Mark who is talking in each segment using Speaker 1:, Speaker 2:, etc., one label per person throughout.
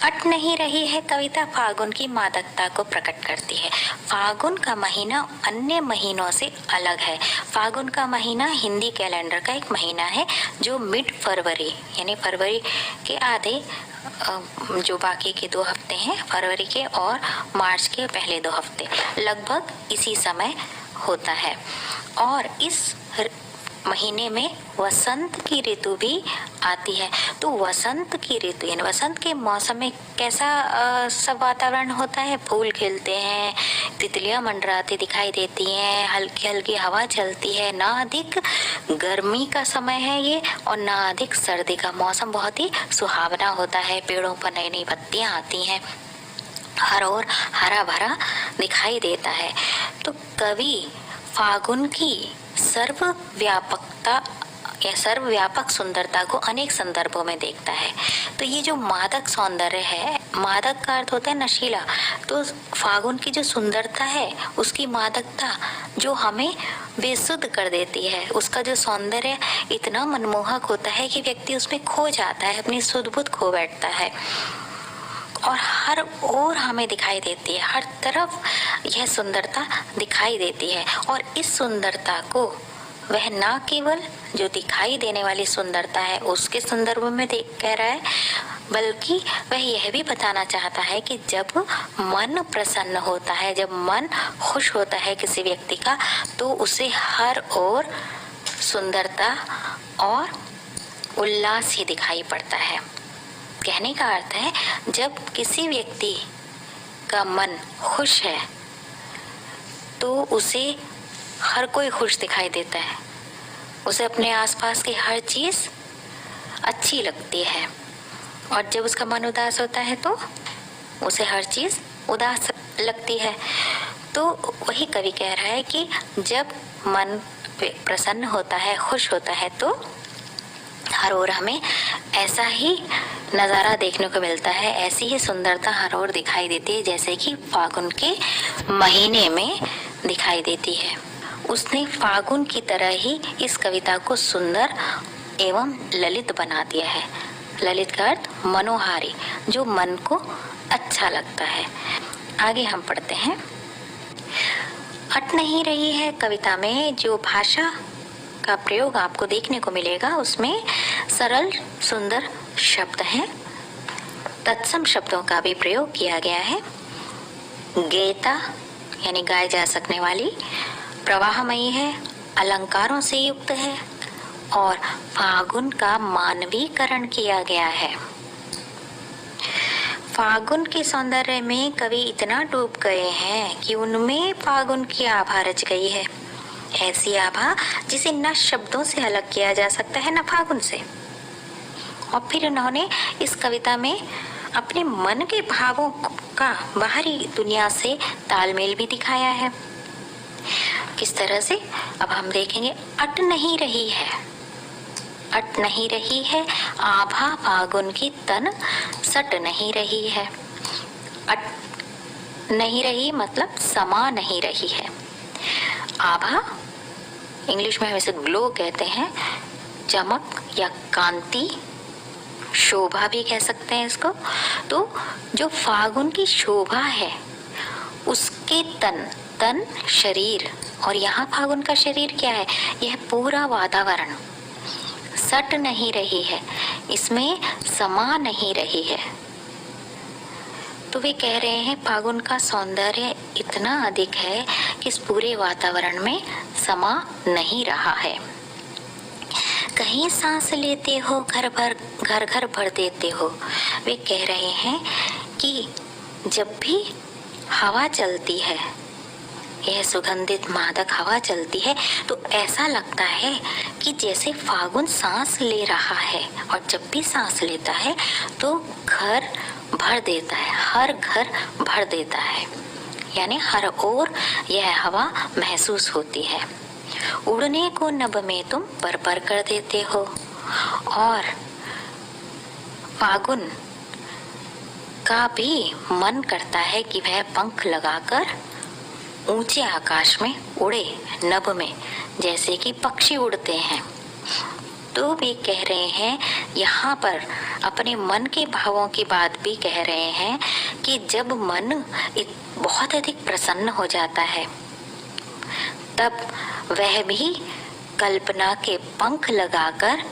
Speaker 1: अट नहीं रही है कविता फागुन की मादकता को प्रकट करती है। फागुन का महीना अन्य महीनों से अलग है। फागुन का महीना हिंदी कैलेंडर का एक महीना है जो मिड फरवरी यानी फरवरी के आधे जो बाकी के 2 हफ्ते हैं फरवरी के और मार्च के पहले 2 हफ्ते लगभग इसी समय होता है। और इस महीने में वसंत की ऋतु भी आती है। तो वसंत की ऋतु यानी वसंत के मौसम में कैसा सब वातावरण होता है? फूल खिलते हैं, तितलियां मंडराती दिखाई देती हैं, हल्की हल्की हवा चलती है, ना अधिक गर्मी का समय है ये और ना अधिक सर्दी का। मौसम बहुत ही सुहावना होता है, पेड़ों पर नई नई पत्तियां आती हैं, हर ओर हरा भरा दिखाई देता है। तो कवि फागुन की सर्वव्यापकता या सर्वव्यापक सुंदरता को अनेक संदर्भों में देखता है। तो ये जो मादक सौंदर्य है, मादक का अर्थ होता है नशीला, तो फागुन की जो सुंदरता है उसकी मादकता जो हमें बेसुध कर देती है, उसका जो सौंदर्य इतना मनमोहक होता है कि व्यक्ति उसमें खो जाता है, अपनी सुध-बुध खो बैठता है और हर ओर हमें दिखाई देती है, हर तरफ यह सुंदरता दिखाई देती है। और इस सुंदरता को वह ना केवल जो दिखाई देने वाली सुंदरता है उसके संदर्भ में कह रहा है, बल्कि वह यह भी बताना चाहता है कि जब मन प्रसन्न होता है, जब मन खुश होता है किसी व्यक्ति का, तो उसे हर ओर सुंदरता और उल्लास ही दिखाई पड़ता है। कहने का अर्थ है जब किसी व्यक्ति का मन खुश है तो उसे हर कोई खुश दिखाई देता है, उसे अपने आसपास की हर चीज अच्छी लगती है। और जब उसका मन उदास होता है तो उसे हर चीज उदास लगती है। तो वही कवि कह रहा है कि जब मन प्रसन्न होता है, खुश होता है, तो हर ओर हमें ऐसा ही नज़ारा देखने को मिलता है, ऐसी ही सुंदरता हर ओर दिखाई देती है जैसे कि फागुन के महीने में दिखाई देती है। उसने फागुन की तरह ही इस कविता को सुंदर एवं ललित बना दिया है। ललित का अर्थ मनोहारी, जो मन को अच्छा लगता है। आगे हम पढ़ते हैं। अट नहीं रही है कविता में जो भाषा का प्रयोग आपको देखने को मिलेगा, उसमें सरल सुंदर शब्द हैं, तत्सम शब्दों का भी प्रयोग किया गया है। गेयता यानी गाए जा सकने वाली, प्रवाहमयी है, अलंकारों से युक्त है और फागुन का मानवीकरण किया गया है। फागुन के सौंदर्य में कवि इतना डूब गए हैं कि उनमें फागुन की आभा रच गई है, ऐसी आभा जिसे न शब्दों से अलग किया जा सकता है न फागुन से। और फिर उन्होंने इस कविता में अपने मन के भावों का बाहरी दुनिया से तालमेल भी दिखाया है। किस तरह से, अब हम देखेंगे। अट नहीं रही है, अट नहीं रही है आभा फागुन की तन सट नहीं रही है। अट नहीं रही मतलब समा नहीं रही है। आभा इंग्लिश में हम इसे ग्लो कहते हैं, चमक या कांति, शोभा भी कह सकते हैं इसको। तो जो फागुन की शोभा है उसके तन शरीर, और यहाँ फागुन का शरीर क्या है, यह पूरा वातावरण सट नहीं रही है, इसमें समा नहीं रही है। तो वे कह रहे हैं फागुन का सौंदर्य इतना अधिक है कि इस पूरे वातावरण में समा नहीं रहा है। कहीं सांस लेते हो घर घर भर देते हो। वे कह रहे हैं कि जब भी हवा चलती है, यह सुगंधित मादक हवा चलती है, तो ऐसा लगता है कि जैसे फागुन सांस ले रहा है, और जब भी सांस लेता है तो घर भर देता है, हर घर भर देता है, यानी हर ओर यह हवा महसूस होती है। उड़ने को नभ में तुम पर कर देते हो। और फागुन का भी मन करता है कि वह पंख लगाकर ऊंचे आकाश में उड़े, नभ में, जैसे कि पक्षी उड़ते हैं। तो भी कह रहे हैं, यहाँ पर अपने मन के भावों की बात भी कह रहे हैं कि जब मन बहुत अधिक प्रसन्न हो जाता है तब वह भी कल्पना के पंख लगाकर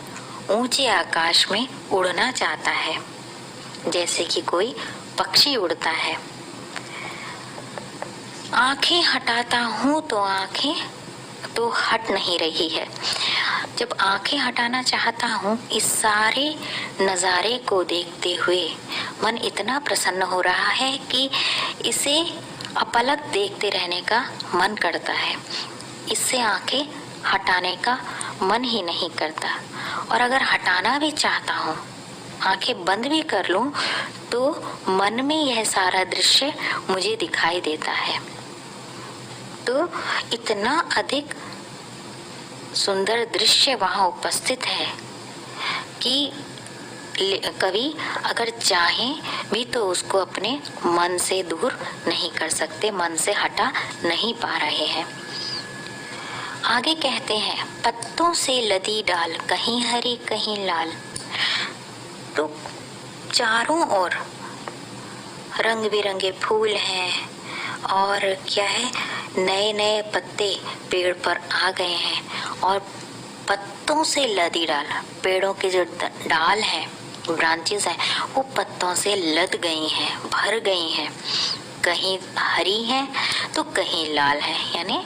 Speaker 1: ऊंचे आकाश में उड़ना चाहता है, जैसे कि कोई पक्षी उड़ता है। आंखें हटाता हूँ तो आंखें तो हट नहीं रही है। जब आंखें हटाना चाहता हूँ, इस सारे नज़ारे को देखते हुए मन इतना प्रसन्न हो रहा है कि इसे अपलक देखते रहने का मन करता है। इससे आंखें हटाने का मन ही नहीं करता। और अगर हटाना भी चाहता हूँ, आंखें बंद भी कर लूँ, तो मन में यह सारा दृश्य मुझे दिखाई देता है। तो इतना अधिक सुंदर दृश्य वहाँ उपस्थित है कि कवि अगर चाहें भी तो उसको अपने मन से दूर नहीं कर सकते, मन से हटा नहीं पा रहे हैं। आगे कहते हैं, पत्तों से लदी डाल, कहीं हरी कहीं लाल। तो चारों ओर रंग बिरंगे फूल हैं और क्या है, नए नए पत्ते पेड़ पर आ गए हैं और पत्तों से लदी डाल, पेड़ों के जो डाल हैं, ब्रांचेस हैं, वो पत्तों से लद गई हैं, भर गई हैं। कहीं हरी हैं तो कहीं लाल हैं, यानी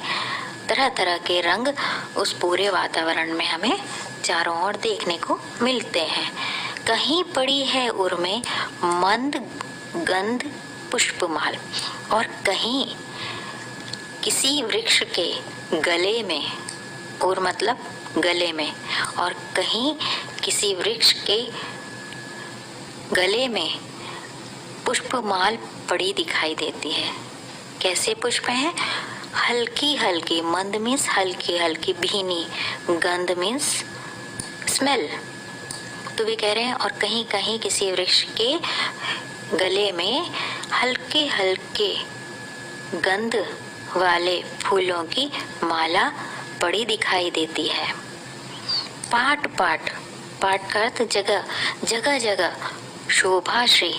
Speaker 1: तरह तरह के रंग उस पूरे वातावरण में हमें चारों ओर देखने को मिलते हैं। कहीं पड़ी है उर्मे मंद गंध पुष्पमाल, और कहीं किसी वृक्ष के गले में, और मतलब गले में, और कहीं किसी वृक्ष के गले में पुष्पमाल पड़ी दिखाई देती है। कैसे पुष्प हैं? हल्की हल्की, मंद मीन्स हल्की हल्की, भीनी, गंध मीन्स स्मेल। तो भी कह रहे हैं, और कहीं कहीं किसी वृक्ष के गले में हल्के हल्के गंध वाले फूलों की माला पड़ी दिखाई देती है। पाट पाट, पाट का अर्थ जगह, जगह जगह शोभाश्री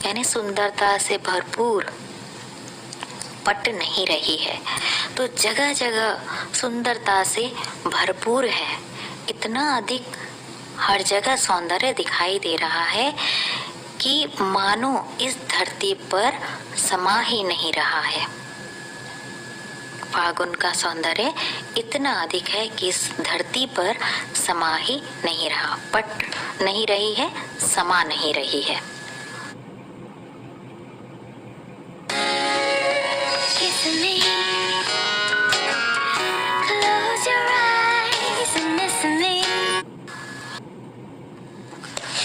Speaker 1: यानी सुंदरता से भरपूर पट नहीं रही है, तो जगह जगह सुंदरता से भरपूर है। इतना अधिक हर जगह सौंदर्य दिखाई दे रहा है कि मानो इस धरती पर समा ही नहीं रहा है। फागुन का सौंदर्य इतना अधिक है कि इस धरती पर समा ही नहीं रहा, पट नहीं रही है, समा नहीं रही है।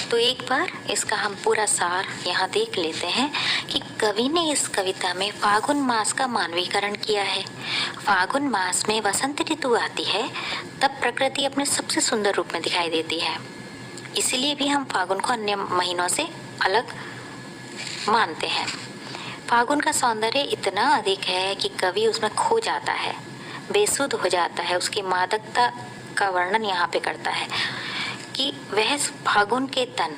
Speaker 1: तो एक बार इसका हम पूरा सार यहाँ देख लेते हैं कि कवि ने इस कविता में फागुन मास का मानवीकरण किया है। फागुन मास में वसंत ऋतु आती है, तब प्रकृति अपने सबसे सुंदर रूप में दिखाई देती है। इसीलिए भी हम फागुन को अन्य महीनों से अलग मानते हैं। फागुन का सौंदर्य इतना अधिक है कि कवि उसमें खो जाता है, बेसुध हो जाता है। उसकी मादकता का वर्णन यहाँ पे करता है कि वह फागुन के तन,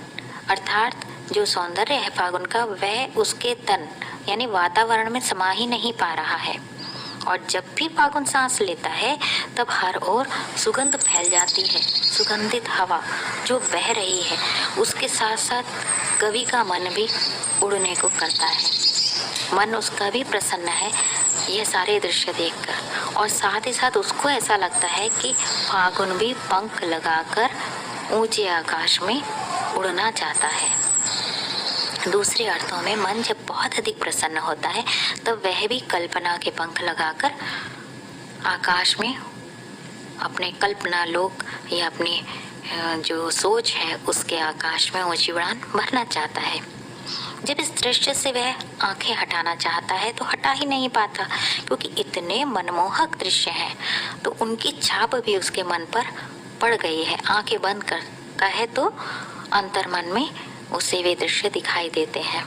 Speaker 1: अर्थात जो सौंदर्य है फागुन का, वह उसके तन यानी वातावरण में समा ही नहीं पा रहा है। और जब भी फागुन सांस लेता है तब हर ओर सुगंध फैल जाती है, सुगंधित हवा जो बह रही है, उसके साथ साथ कवि का मन भी उड़ने को करता है। मन उसका भी प्रसन्न है यह सारे दृश्य देखकर, और साथ ही साथ उसको ऐसा लगता है कि फागुन भी पंख लगाकर ऊंचे आकाश में उड़ना चाहता है। दूसरे अर्थों में मन जब बहुत अधिक प्रसन्न होता है तब वह भी कल्पना के पंख लगाकर आकाश में अपने कल्पना लोक या अपनी जो सोच है उसके आकाश में ऊंची उड़ान भरना चाहता है। जब इस दृश्य से वह आंखें हटाना चाहता है तो हटा ही नहीं पाता, क्योंकि इतने मनमोहक दृश्य हैं, तो उनकी छाप भी उसके मन पर पड़ गई है। आंखें बंद कर कहे तो अंतर्मन में उसे वे दृश्य दिखाई देते हैं।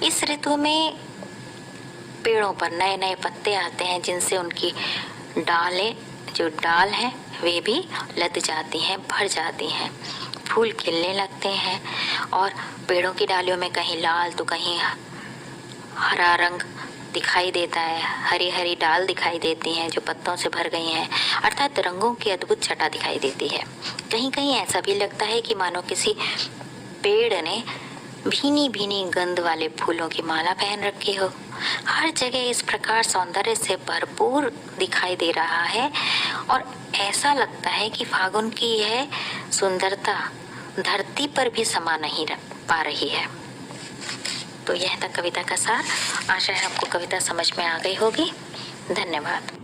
Speaker 1: इस ऋतु में पेड़ों पर नए नए पत्ते आते हैं, जिनसे उनकी डालें, जो डाल हैं, वे भी लद जाती हैं, भर जाती हैं। फूल खिलने लगते हैं और पेड़ों की डालियों में कहीं लाल तो कहीं हरा रंग दिखाई देता है। हरी हरी डाल दिखाई देती हैं जो पत्तों से भर गई हैं, अर्थात रंगों की अद्भुत छटा दिखाई देती है। कहीं कहीं ऐसा भी लगता है कि मानो किसी पेड़ ने भीनी भीनी गंध वाले फूलों की माला पहन रखी हो। हर जगह इस प्रकार सौंदर्य से भरपूर दिखाई दे रहा है और ऐसा लगता है कि फागुन की यह सुंदरता धरती पर भी समा नहीं पा रही है। तो यह था कविता का सार। आशा है आपको कविता समझ में आ गई होगी। धन्यवाद।